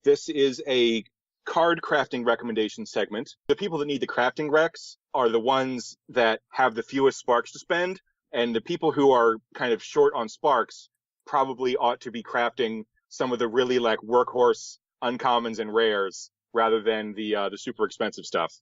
This is a card crafting recommendation segment. The people that need the crafting recs are the ones that have the fewest sparks to spend, and the people who are kind of short on sparks probably ought to be crafting some of the really like workhorse uncommons and rares rather than the super expensive stuff.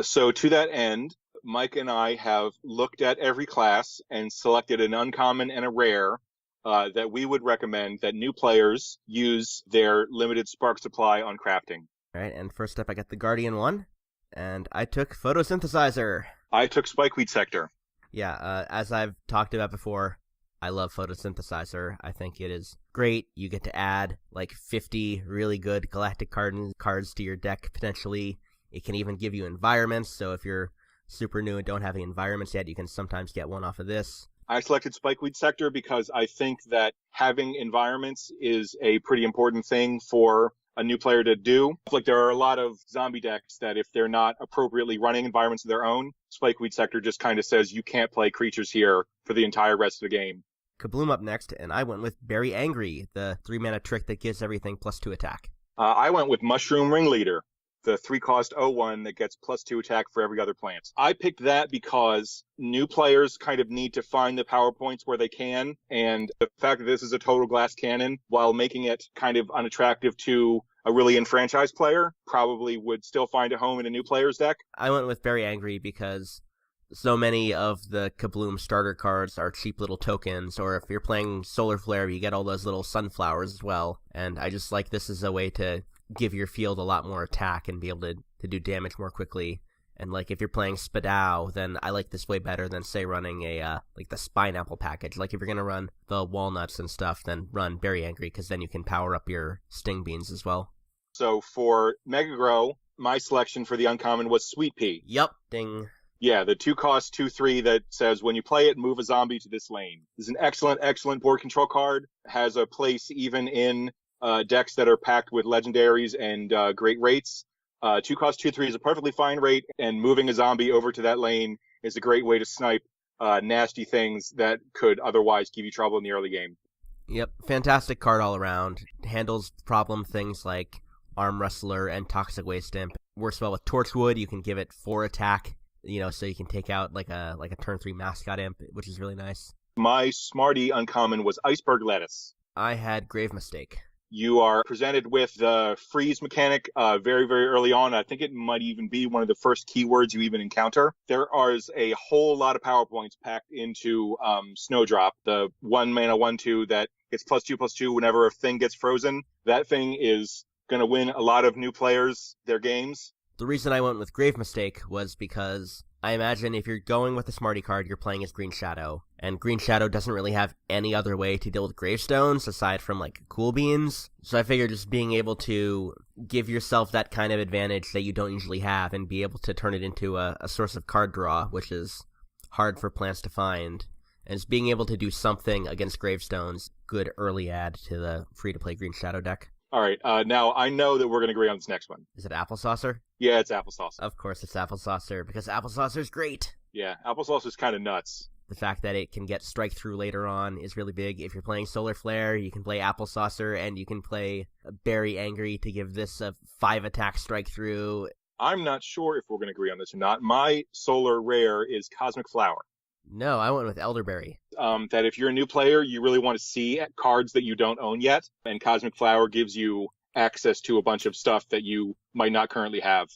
So to that end, Mike and I have looked at every class and selected an uncommon and a rare that we would recommend that new players use their limited spark supply on crafting. All right, and first up I got the Guardian one, and I took Photosynthesizer. I took Spikeweed Sector. Yeah, as I've talked about before, I love Photosynthesizer. I think it is great. You get to add like 50 really good galactic cards to your deck potentially. It can even give you environments, so if you're super new and don't have any environments yet, you can sometimes get one off of this. I selected Spikeweed Sector because I think that having environments is a pretty important thing for a new player to do. Like there are a lot of zombie decks that if they're not appropriately running environments of their own, Spikeweed Sector just kind of says you can't play creatures here for the entire rest of the game. Kabloom up next, and I went with Berry Angry, the 3-mana trick that gives everything +2 attack. I went with Mushroom Ringleader, the 3-cost 0/1 that gets +2 attack for every other plant. I picked that because new players kind of need to find the power points where they can, and the fact that this is a total glass cannon, while making it kind of unattractive to a really enfranchised player, probably would still find a home in a new player's deck. I went with Berry Angry because so many of the Kabloom starter cards are cheap little tokens, or if you're playing Solar Flare, you get all those little sunflowers as well, and I just like this as a way to give your field a lot more attack and be able to do damage more quickly. And like if you're playing Spadao, then I like this way better than say running a like the Spineapple package. Like if you're gonna run the walnuts and stuff, then run Berry Angry because then you can power up your Sting Beans as well. So for Mega Grow, my selection for the uncommon was Sweet Pea. Yep, ding. Yeah, the 2-cost 2/3 that says when you play it, move a zombie to this lane. This is an excellent board control card. Has a place even in decks that are packed with legendaries and great rates. 2-cost 2/3 is a perfectly fine rate, and moving a zombie over to that lane is a great way to snipe nasty things that could otherwise give you trouble in the early game. Yep, fantastic card all around. Handles problem things like Arm Wrestler and Toxic Waste Imp. Works well with Torchwood. You can give it 4 attack, so you can take out like a turn 3 Mascot Imp, which is really nice. My Smarty uncommon was Iceberg Lettuce. I had Grave Mistake. You are presented with the freeze mechanic very, very early on. I think it might even be one of the first keywords you even encounter. There is a whole lot of power points packed into Snowdrop, the 1-mana 1/2 that gets +2/+2 whenever a thing gets frozen. That thing is going to win a lot of new players their games. The reason I went with Grave Mistake was because I imagine if you're going with a Smarty card, you're playing as Green Shadow, and Green Shadow doesn't really have any other way to deal with gravestones aside from like Cool Beans. So I figured just being able to give yourself that kind of advantage that you don't usually have and be able to turn it into a source of card draw, which is hard for plants to find, and just being able to do something against gravestones, good early add to the free-to-play Green Shadow deck. All right, now I know that we're going to agree on this next one. Is it Applesaucer? Yeah, it's Applesaucer. Of course it's Applesaucer, because Applesaucer's great. Yeah, Applesaucer's kind of nuts. The fact that it can get strike through later on is really big. If you're playing Solar Flare, you can play Applesaucer, and you can play Berry Angry to give this a 5 attack strike through. I'm not sure if we're going to agree on this or not. My Solar Rare is Cosmic Flower. No, I went with Elderberry. That if you're a new player, you really want to see cards that you don't own yet, and Cosmic Flower gives you access to a bunch of stuff that you might not currently have.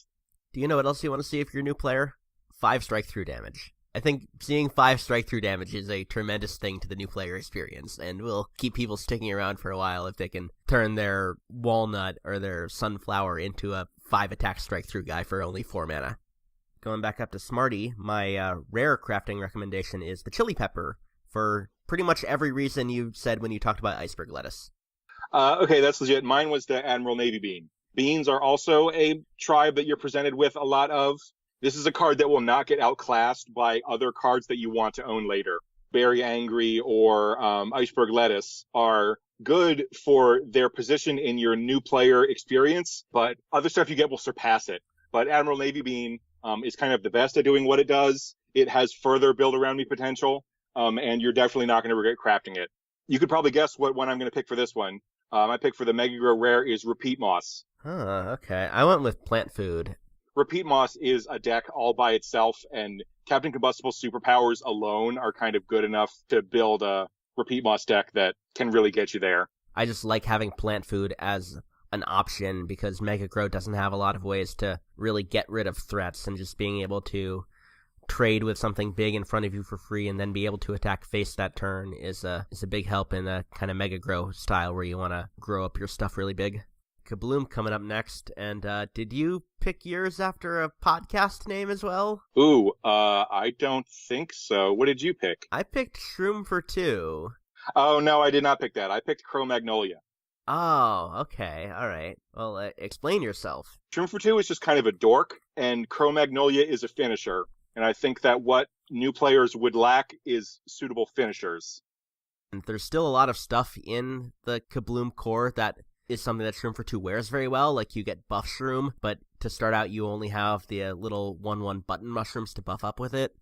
Do you know what else you want to see if you're a new player? 5 strike-through damage. I think seeing 5 strike-through damage is a tremendous thing to the new player experience, and will keep people sticking around for a while if they can turn their Walnut or their Sunflower into a 5 attack strike-through guy for only 4 mana. Going back up to Smarty, my rare crafting recommendation is the Chili Pepper, for pretty much every reason you said when you talked about Iceberg Lettuce. Okay, that's legit. Mine was the Admiral Navy Bean. Beans are also a tribe that you're presented with a lot of. This is a card that will not get outclassed by other cards that you want to own later. Berry Angry or Iceberg Lettuce are good for their position in your new player experience, but other stuff you get will surpass it. But Admiral Navy Bean is kind of the best at doing what it does. It has further build-around-me potential, and you're definitely not going to regret crafting it. You could probably guess what one I'm going to pick for this one. My pick for the Mega Grow Rare is Repeat Moss. Okay. I went with Plant Food. Repeat Moss is a deck all by itself, and Captain Combustible's superpowers alone are kind of good enough to build a Repeat Moss deck that can really get you there. I just like having Plant Food as an option because Mega Grow doesn't have a lot of ways to really get rid of threats, and just being able to trade with something big in front of you for free and then be able to attack face that turn is a big help in a kind of Mega Grow style where you want to grow up your stuff really big. Kabloom coming up next, and did you pick yours after a podcast name as well? Ooh, I don't think so. What did you pick? I picked Shroom for 2. Oh, no, I did not pick that. I picked Cro-Magnolia. Oh, okay, alright. Well, explain yourself. Shroom for 2 is just kind of a dork, and Cro-Magnolia is a finisher. And I think that what new players would lack is suitable finishers. And there's still a lot of stuff in the Kabloom core that is something that Shroom for 2 wears very well. Like, you get buff Shroom, but to start out you only have the little 1/1 button mushrooms to buff up with it.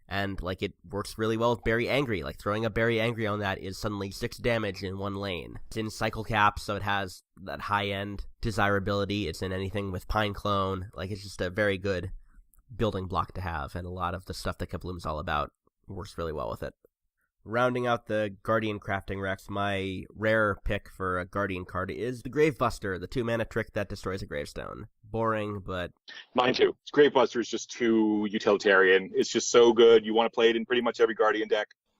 And, like, it works really well with Berry Angry. Like, throwing a Berry Angry on that is suddenly 6 damage in 1 lane. It's in Cycle Cap, so it has that high-end desirability. It's in anything with Pine Clone. Like, it's just a very good building block to have, and a lot of the stuff that Kabloom's all about works really well with it. Rounding out the Guardian crafting Rex, my rare pick for a Guardian card is the Gravebuster, the 2-mana trick that destroys a gravestone. Boring, but... Mine too. Gravebuster is just too utilitarian. It's just so good. You want to play it in pretty much every Guardian deck.